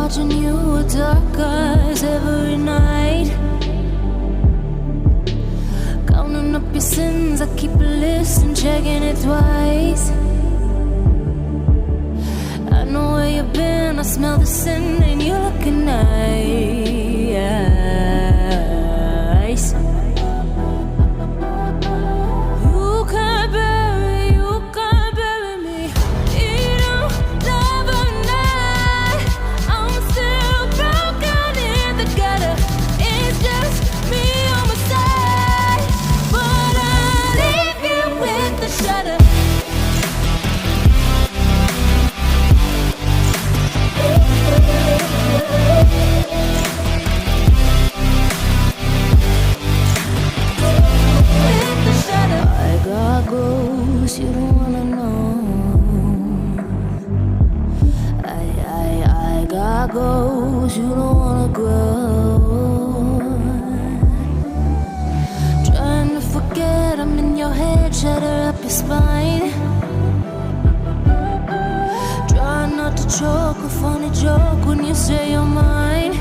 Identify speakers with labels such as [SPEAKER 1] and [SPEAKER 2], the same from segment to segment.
[SPEAKER 1] watching you with dark eyes every night. Counting up your sins, I keep a list and checking it twice. I know where you've been, I smell the sin and you're looking nice. You don't wanna know. I got goals you don't wanna grow. Trying to forget I'm in your head, shatter up your spine. Try not to choke, a funny joke when you say you're mine.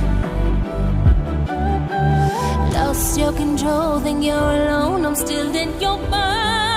[SPEAKER 1] Lost your control, think you're alone, I'm still in your mind.